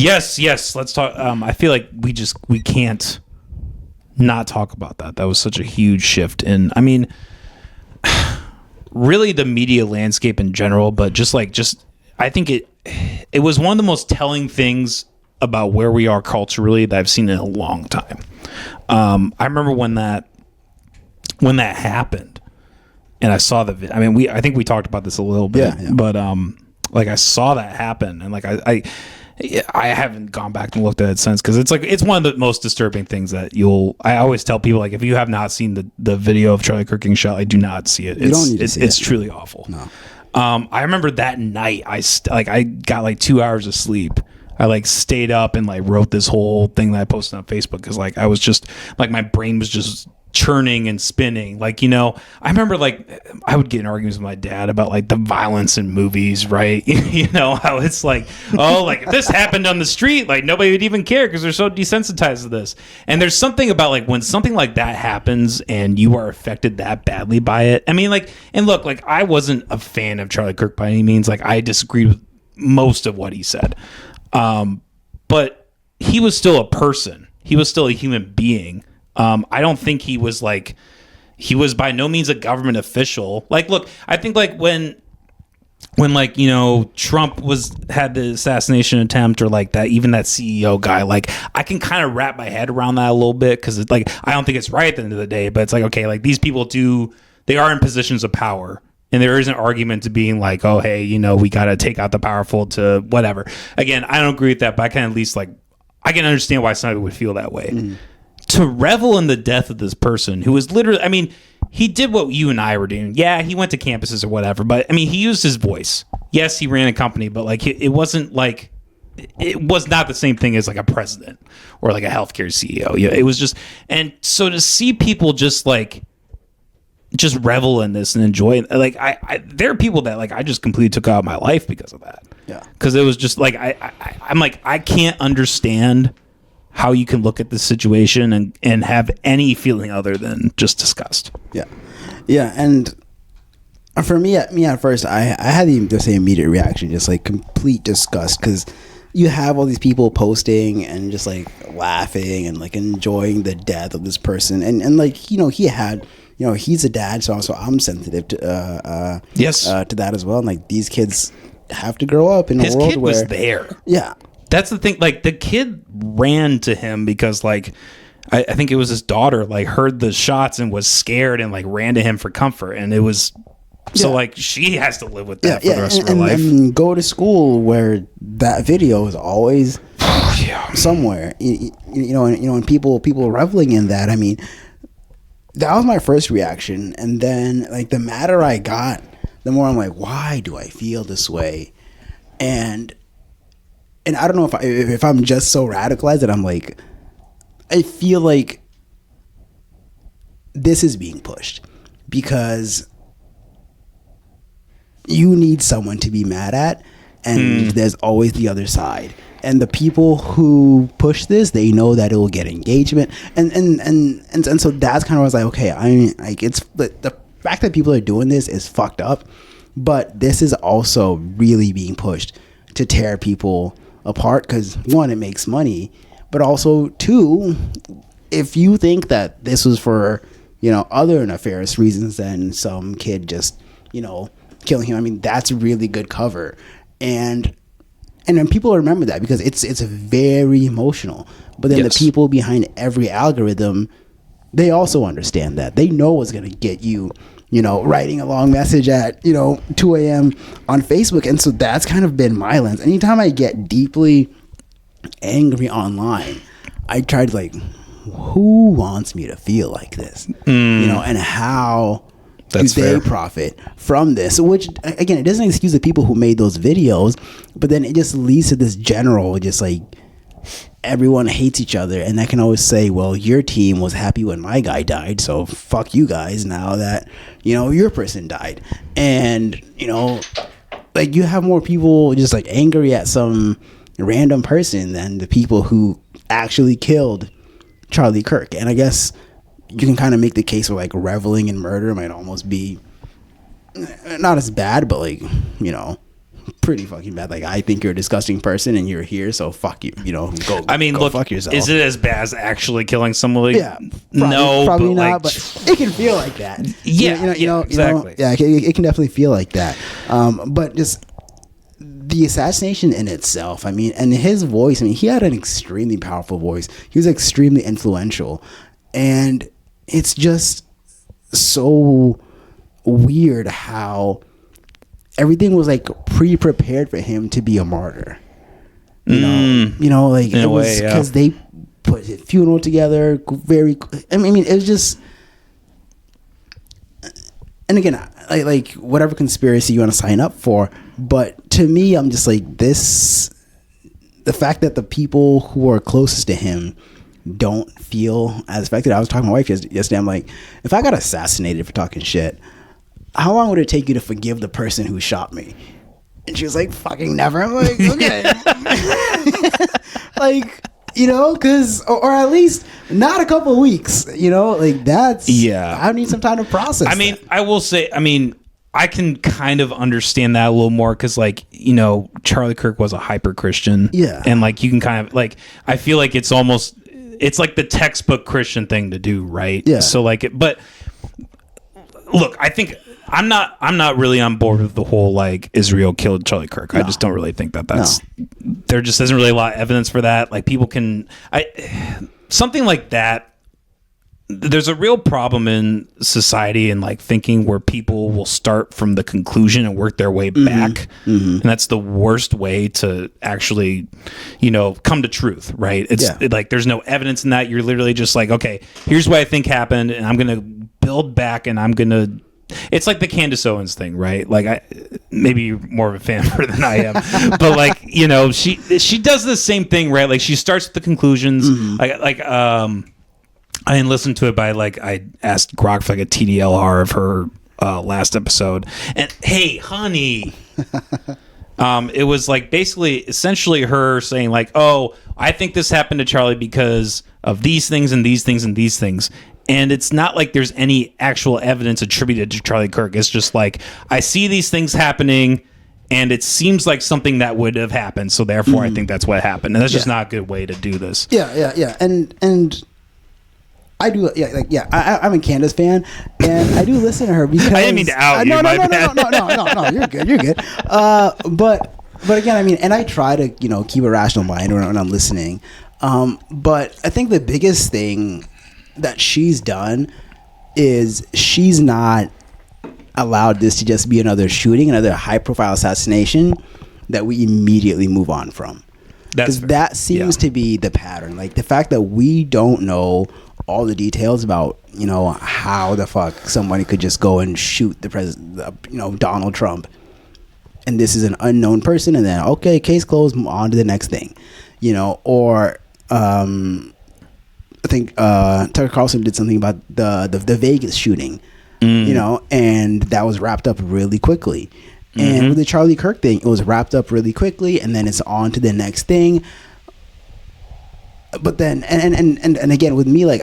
Yes. Let's talk. I feel like we can't not talk about that. That was such a huge shift in, I mean, really the media landscape in general, but I think it was one of the most telling things about where we are culturally that I've seen in a long time. I remember when that happened, and I saw the. I mean, I think we talked about this a little bit, but like I saw that happen, and like I haven't gone back and looked at it since, because it's one of the most disturbing things that I always tell people, like, if you have not seen the video of Charlie Kirk getting shot, I do not see it. You don't need to see it. It's truly awful. No. I remember that night I got like 2 hours of sleep. I like stayed up and like wrote this whole thing that I posted on Facebook, because like I was just like, my brain was just churning and spinning. Like, I remember like I would get in arguments with my dad about like the violence in movies, right? How it's like, oh, like if this happened on the street, like nobody would even care because they're so desensitized to this. And there's something about like when something like that happens and you are affected that badly by it. I mean, like, and look, like I wasn't a fan of Charlie Kirk by any means. Like I disagreed with most of what he said. But he was still a person. He was still a human being. I don't think he was by no means a government official. Like, look, I think like when like, Trump had the assassination attempt, or like that, even that CEO guy, like I can kind of wrap my head around that a little bit, because it's like, I don't think it's right at the end of the day, but it's like, okay, like these people they are in positions of power. And there is an argument to being like, oh, hey, we got to take out the powerful to whatever. Again, I don't agree with that, but I can at least I can understand why somebody would feel that way. Mm. To revel in the death of this person who was literally, I mean, he did what you and I were doing. Yeah, he went to campuses or whatever, but I mean, he used his voice. Yes, he ran a company, but like it wasn't like, it was not the same thing as like a president or like a healthcare CEO. Yeah, it was just, and so to see people just revel in this and enjoy it. Like there are people that like I just completely took out of my life because of that. Yeah, because it was just like I'm like, I can't understand how you can look at this situation and have any feeling other than just disgust. Yeah, and for me at first, I had the same immediate reaction, just like complete disgust, because you have all these people posting and just like laughing and like enjoying the death of this person, and like he had. He's a dad, so also I'm sensitive to to that as well. And like these kids have to grow up in a world where his kid was there. Yeah, that's the thing. Like the kid ran to him because like I think it was his daughter like heard the shots and was scared and like ran to him for comfort, and it was so like she has to live with that for the rest of her life. And go to school where that video is always somewhere. And people reveling in that. I mean. That was my first reaction, and then like the madder I got, the more I'm like, why do I feel this way? And I don't know if I'm just so radicalized that I'm like, I feel like this is being pushed because you need someone to be mad at, and there's always the other side. And the people who push this, they know that it will get engagement, and so that's kind of what I was like, okay, I mean, like it's the fact that people are doing this is fucked up, but this is also really being pushed to tear people apart, because one, it makes money, but also two, if you think that this was for other nefarious reasons than some kid just killing him, I mean, that's really good cover, and then people remember that because it's very emotional. But then the people behind every algorithm, they also understand that. They know what's going to get you, writing a long message at, 2 a.m. on Facebook. And so that's kind of been my lens. Anytime I get deeply angry online, I try to like, who wants me to feel like this? And how... That's do they profit from this? Which, again, it doesn't excuse the people who made those videos, but then it just leads to this general, just like everyone hates each other, and I can always say, well, your team was happy when my guy died, so fuck you guys now that your person died, and like you have more people just like angry at some random person than the people who actually killed Charlie Kirk. And I guess you can kind of make the case where like reveling in murder might almost be not as bad, but like pretty fucking bad. Like, I think you're a disgusting person and you're here, so fuck you. Go fuck yourself. Is it as bad as actually killing someone? Like, yeah, probably not. But it can feel like that. Yeah, exactly. It can definitely feel like that. But just the assassination in itself. I mean, and his voice. I mean, he had an extremely powerful voice. He was extremely influential, and it's just so weird how everything was like pre-prepared for him to be a martyr. Like it was because they put his funeral together I mean, it was just, and again, like whatever conspiracy you want to sign up for, but to me, I'm just like the fact that the people who are closest to him don't feel as affected. I was talking to my wife yesterday. I'm like, if I got assassinated for talking shit, how long would it take you to forgive the person who shot me? And she was like, fucking never. I'm like, okay. Like, because, or at least not a couple of weeks, like that's, I need some time to process. I mean, I will say, I can kind of understand that a little more because, like, Charlie Kirk was a hyper Christian. Yeah. And, like, you can kind of, like, I feel like it's like the textbook Christian thing to do, right? Yeah. So, like, but look, I think I'm not really on board with the whole, like, Israel killed Charlie Kirk. No. I just don't really think that's there just isn't really a lot of evidence for that. Like, people can something like that. There's a real problem in society and like thinking where people will start from the conclusion and work their way back. Mm-hmm. And that's the worst way to actually, come to truth, right? Like, there's no evidence in that. You're literally just like, okay, here's what I think happened and I'm going to build back and I'm going to, it's like the Candace Owens thing, right? Like, maybe you're more of a fan of her than I am, but like, she does the same thing, right? Like, she starts with the conclusions, I didn't listen to it, but I asked Grok for like a TDLR of her last episode, and hey, honey, it was like basically essentially her saying like, oh, I think this happened to Charlie because of these things and these things and these things. And it's not like there's any actual evidence attributed to Charlie Kirk. It's just like, I see these things happening and it seems like something that would have happened. So therefore I think that's what happened. And that's just not a good way to do this. Yeah. And I do, I'm a Candace fan, and I do listen to her because I didn't mean to out you. No, you're good. But again, I mean, and I try to keep a rational mind when I'm listening. But I think the biggest thing that she's done is she's not allowed this to just be another shooting, another high-profile assassination that we immediately move on from. Because that seems to be the pattern. Like, the fact that we don't know all the details about how the fuck somebody could just go and shoot the president, Donald Trump, and this is an unknown person, and then okay, case closed, move on to the next thing, or I think Tucker Carlson did something about the Vegas shooting, and that was wrapped up really quickly. And with the Charlie Kirk thing, it was wrapped up really quickly, and then it's on to the next thing. But then, and again, with me, like,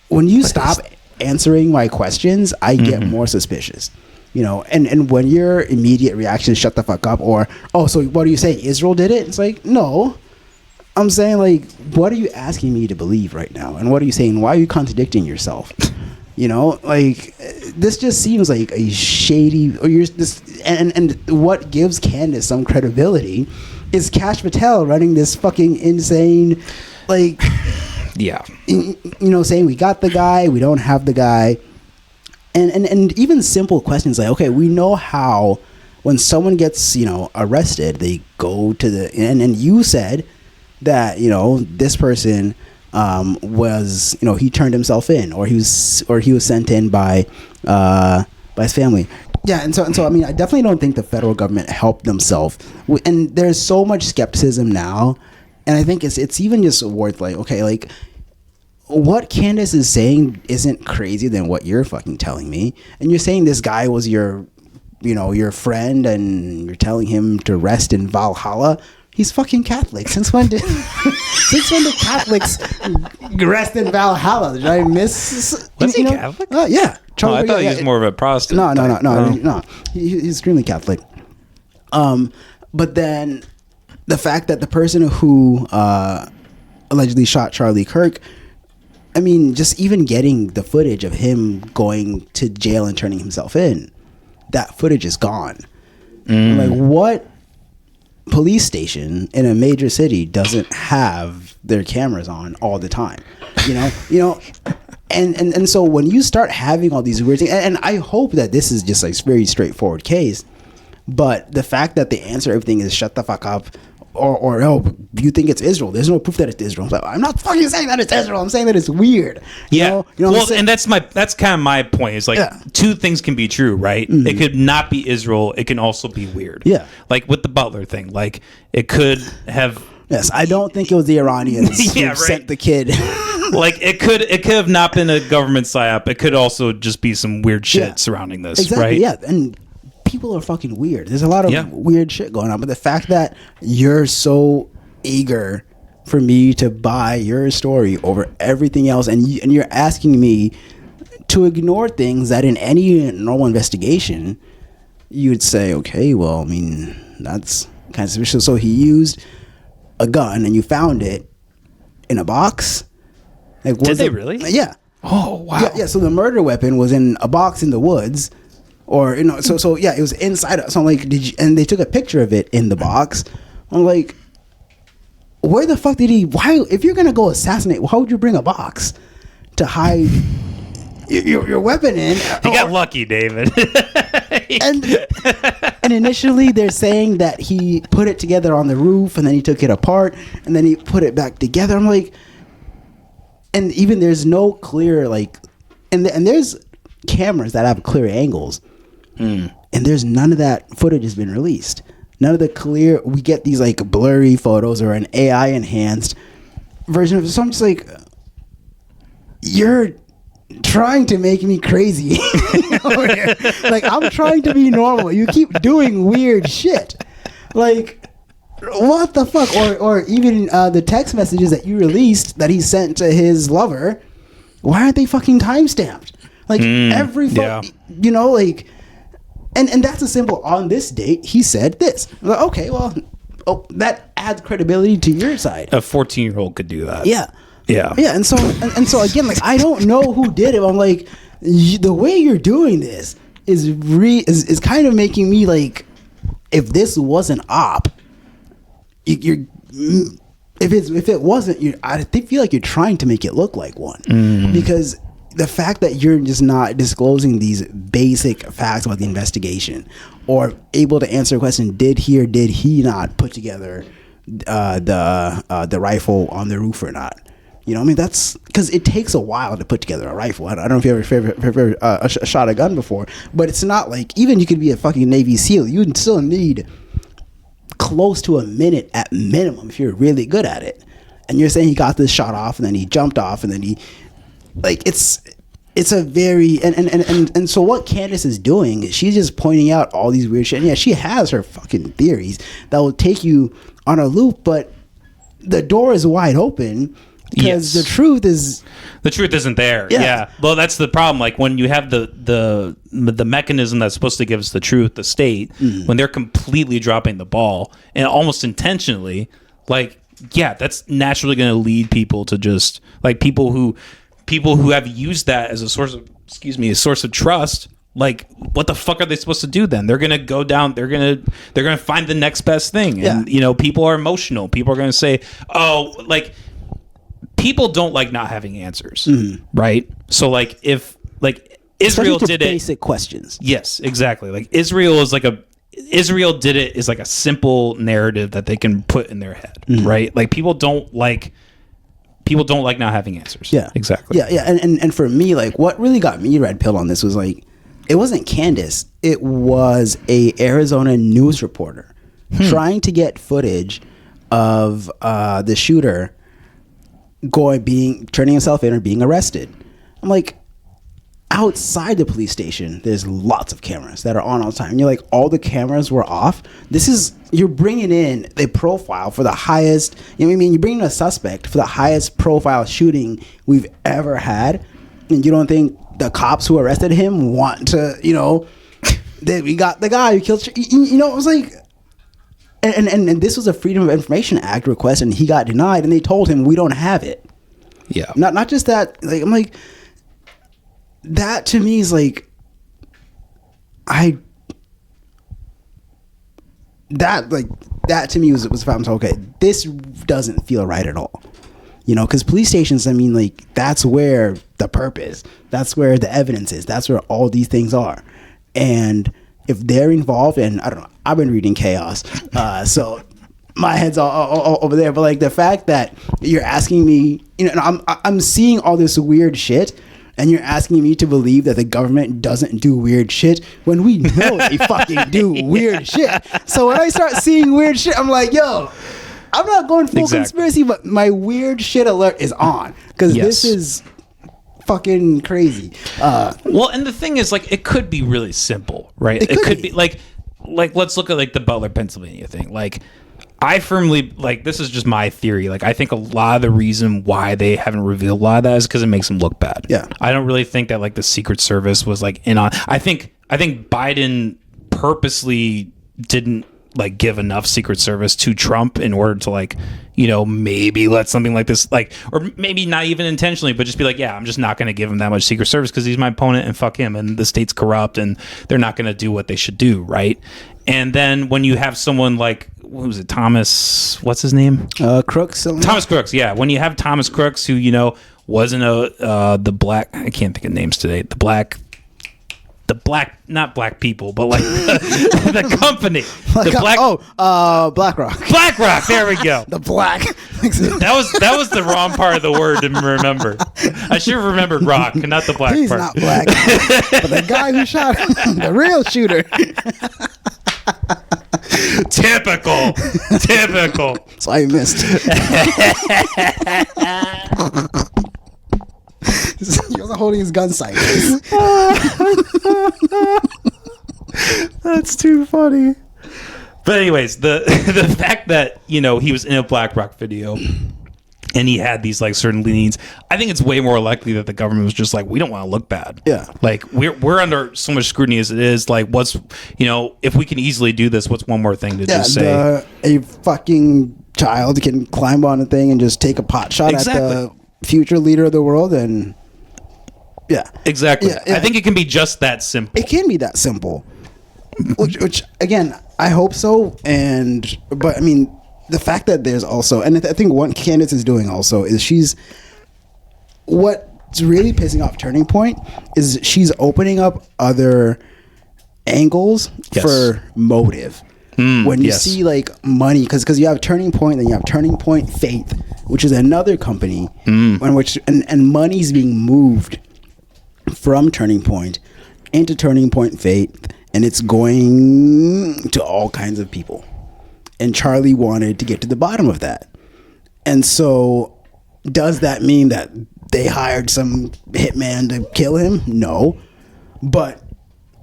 when you stop answering my questions, I get more suspicious, and when your immediate reaction is shut the fuck up, or, oh, so what are you saying? Israel did it? It's like, no, I'm saying, like, what are you asking me to believe right now? And what are you saying? Why are you contradicting yourself? Like, this just seems like a shady, or you're this, and what gives Candace some credibility is Kash Patel running this fucking insane, like, saying we got the guy, we don't have the guy, and even simple questions like, okay, we know how when someone gets arrested, they go to the, and you said that this person was he turned himself in, or he was sent in by his family. Yeah, and so I mean, I definitely don't think the federal government helped themselves, and there's so much skepticism now, and I think it's even just worth like, okay, like, what Candace is saying isn't crazy than what you're fucking telling me, and you're saying this guy was your friend, and you're telling him to rest in Valhalla. He's fucking Catholic. Since when did Catholics rest in Valhalla? Did I miss? Was he Catholic? Yeah. I thought he was more of a Protestant. No. He's extremely Catholic. But then the fact that the person who allegedly shot Charlie Kirk, I mean, just even getting the footage of him going to jail and turning himself in, that footage is gone. Like, what police station in a major city doesn't have their cameras on all the time? You know, and so when you start having all these weird things, and I hope that this is just like a very straightforward case, but the fact that the answer to everything is shut the fuck up, or oh, you think it's Israel, there's no proof that it's Israel. I'm not fucking saying that it's Israel, I'm saying that it's weird. You know well, and that's kind of my point. Is like, two things can be true, right? It could not be Israel, it can also be weird. Like with the Butler thing, like it could have. Yes, I don't think it was the Iranians who sent the kid. Like it could have not been a government psyop. It could also just be some weird shit surrounding this, right? Yeah, and people are fucking weird. There's a lot of weird shit going on, but the fact that you're so eager for me to buy your story over everything else, and you're asking me to ignore things that in any normal investigation you'd say, okay, well, I mean, that's kind of suspicious. So he used a gun and you found it in a box. Like, did they really? Yeah. Oh wow. Yeah. So the murder weapon was in a box in the woods, or So yeah, it was inside. So I'm like, did you? And they took a picture of it in the box. I'm like, where the fuck did he? Why? If you're gonna go assassinate, why would you bring a box to hide your weapon in? He got lucky, David. And initially they're saying that he put it together on the roof and then he took it apart and then he put it back together. I'm like, and even there's no clear, like, and there's cameras that have clear angles, and there's none of that footage has been released. None of the clear, we get these like blurry photos or an AI enhanced version of it. So I'm just like, you're trying to make me crazy. Like, I'm trying to be normal. You keep doing weird shit. Like, what the fuck? Or even the text messages that you released that he sent to his lover, why aren't they fucking timestamped? Like, every like, and that's a simple, on this date he said this. Like, okay, well, that adds credibility to your side. A 14-year-old could do that. Yeah, and so again, like, I don't know who did it. I'm like, the way you're doing this is kind of making me like, if this was an op, if it wasn't, I feel like you're trying to make it look like one, because the fact that you're just not disclosing these basic facts about the investigation, or able to answer a question, did he or did he not put together the rifle on the roof or not? You know what I mean? That's because it takes a while to put together a rifle. I don't know if you ever shot a gun before, but it's not like, even you could be a fucking Navy SEAL, you'd still need close to a minute at minimum if you're really good at it. And you're saying he got this shot off and then he jumped off and then he, like, it's a very, and so what Candace is doing is she's just pointing out all these weird shit. And yeah, she has her fucking theories that will take you on a loop, but the door is wide open. Because the truth isn't there. Yeah. Well, that's the problem. Like, when you have the mechanism that's supposed to give us the truth, the state, when they're completely dropping the ball and almost intentionally, like, yeah, that's naturally going to lead people to just, like, people who have used that as a source of trust. Like, what the fuck are they supposed to do then? They're gonna go down. They're gonna find the next best thing. And people are emotional. People are gonna say, oh, like, people don't like not having answers, right? So, like, if, like, Israel did it, basic questions. Yes, exactly. Like, Israel did it is like a simple narrative that they can put in their head, right? Like, people don't like not having answers. Yeah, exactly. Yeah. And for me, like, what really got me red pill on this was, like, it wasn't Candace. It was a Arizona news reporter trying to get footage of the shooter turning himself in or being arrested. I'm like, outside the police station, there's lots of cameras that are on all the time. And you're like, all the cameras were off. You're bringing in a profile for the highest, you know what I mean? You're bringing in a suspect for the highest profile shooting we've ever had. And you don't think the cops who arrested him want to, we got the guy who killed, it was like, And this was a Freedom of Information Act request, and he got denied, and they told him we don't have it. Yeah. Not just that. Like, I'm like, that to me is like, that to me was found okay. This doesn't feel right at all. You know, because police stations, I mean, like, that's where the purpose, that's where the evidence is, that's where all these things are. And if they're involved, and I don't know, I've been reading Chaos, so my head's all over there. But like the fact that you're asking me, you know, I'm seeing all this weird shit, and you're asking me to believe that the government doesn't do weird shit when we know they fucking do weird shit. So when I start seeing weird shit, I'm like, yo, I'm not going full conspiracy, but my weird shit alert is on, because this is fucking crazy. Well, and the thing is, like, it could be really simple, right? It could be like let's look at like the Butler, Pennsylvania thing. Like, I firmly, like, this is just my theory. Like, I think a lot of the reason why they haven't revealed a lot of that is because it makes them look bad. Yeah. I don't really think that like the Secret Service was like in on. I think Biden purposely didn't like give enough Secret Service to Trump in order to, like, you know, maybe let something like this, like, or maybe not even intentionally, but just be like, yeah, I'm just not going to give him that much Secret Service because he's my opponent and fuck him, and the state's corrupt and they're not going to do what they should do, right? And then when you have someone like, what was it, Thomas, what's his name? Crooks. Thomas Crooks, yeah. When you have Thomas Crooks, who, you know, wasn't the black, I can't think of names today, the black, not black people, but like the company, the black, BlackRock. There we go. The black. that was the wrong part of the word to remember. I should have remembered rock and not the black He's part. Not black, but the guy who shot him, the real shooter. Typical. So I missed. He wasn't holding his gun sideways. That's too funny. But anyways, the fact that, you know, he was in a BlackRock video and he had these like certain leanings, I think it's way more likely that the government was just like, we don't want to look bad. Yeah. Like we're under so much scrutiny as it is. Like, what's, you know, if we can easily do this, what's one more thing to just say? A fucking child can climb on a thing and just take a pot shot at the future leader of the world, and exactly. Yeah. I think it can be just that simple. It can be that simple. Which again, I hope so. But I mean, the fact that there's also, and I think what Candace is doing also is what's really pissing off Turning Point is she's opening up other angles for motive. When you see like money, because you have Turning Point, then you have Turning Point Faith, which is another company in which and money's being moved from Turning Point into Turning Point Faith, and it's going to all kinds of people. And Charlie wanted to get to the bottom of that. And so does that mean that they hired some hitman to kill him? No. But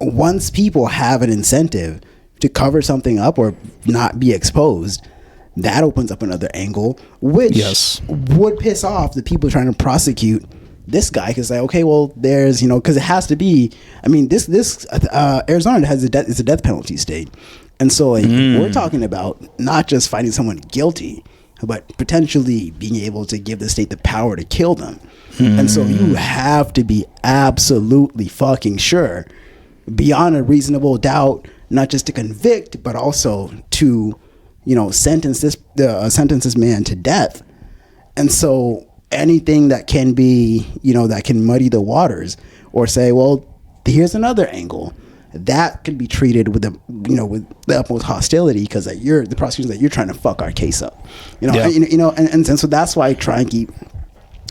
once people have an incentive to cover something up or not be exposed, that opens up another angle, which would piss off the people trying to prosecute this guy, because like, okay, well, there's, you know, because it has to be, I mean, this Arizona is a death penalty state, and so like we're talking about not just finding someone guilty, but potentially being able to give the state the power to kill them. And so you have to be absolutely fucking sure, beyond a reasonable doubt, not just to convict, but also to, you know, sentence this man to death. And so anything that can be, you know, that can muddy the waters or say, well, here's another angle, that could be treated with the utmost hostility, because that you're the prosecution, that you're trying to fuck our case up, you know. And so that's why I try and keep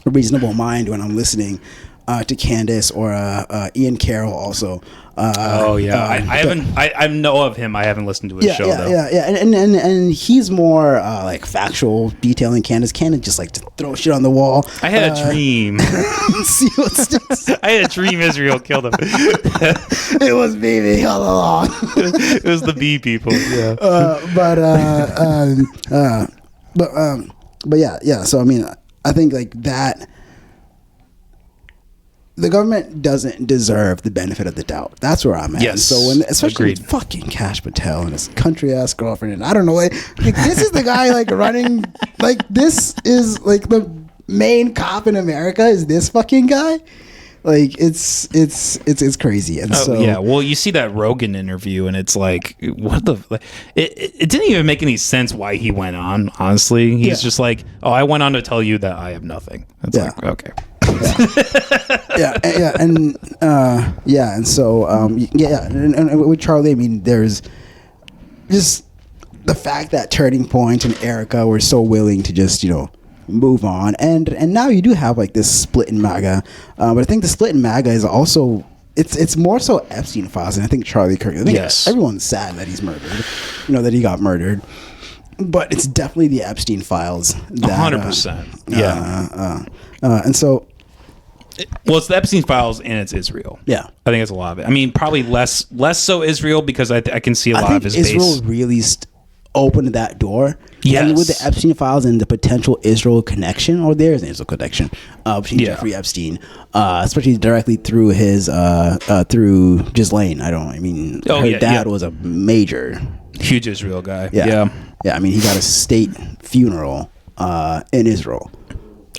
a reasonable mind when I'm listening to Candace or Ian Carroll also. I know of him. I haven't listened to his show though. And he's more like factual detailing. Candace just like to throw shit on the wall. I had a dream. See what sticks. I had a dream Israel killed him. It was BB all along. It was the bee people. Yeah. But yeah. So I mean, I think like that. the government doesn't deserve the benefit of the doubt. That's where I'm at. Yes. And so when, especially with fucking Cash Patel and his country ass girlfriend, and I don't know, like this is the guy like running, like this is like the main cop in America is this fucking guy. Like it's crazy. And so yeah, well, you see that Rogan interview, and it's like, what the? It didn't even make any sense why he went on. Honestly, he's just like, oh, I went on to tell you that I have nothing. It's like, okay. And so and with Charlie, I mean, there's just the fact that Turning Point and Erica were so willing to just move on, and now you do have like this split in MAGA, but I think the split in MAGA is also it's more so Epstein files, and I think Charlie Kirk. I think everyone's sad that he's murdered, that he got murdered. But it's definitely the Epstein files. 100%. And so, well, it's the Epstein files and it's Israel. Yeah, I think it's a lot of it. I mean, probably less so Israel, because I can see a lot of his Israel really opened that door. Yes. And with the Epstein files and the potential Israel connection, or there's an Israel connection between Jeffrey Epstein, especially directly through his through Ghislaine. Her dad was a major, huge Israel guy. Yeah. I mean, he got a state funeral in Israel.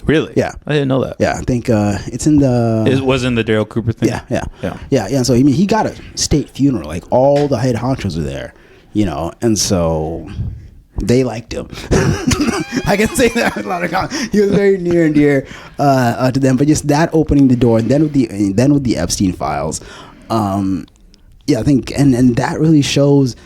Really? Yeah, I didn't know that. Yeah, I think it's in the. It was in the Daryl Cooper thing. Yeah. So I mean, he got a state funeral. Like all the head honchos were there, and so they liked him. I can say that with a lot of comments. He was very near and dear to them. But just that opening the door, and then with the Epstein files, I think, and that really shows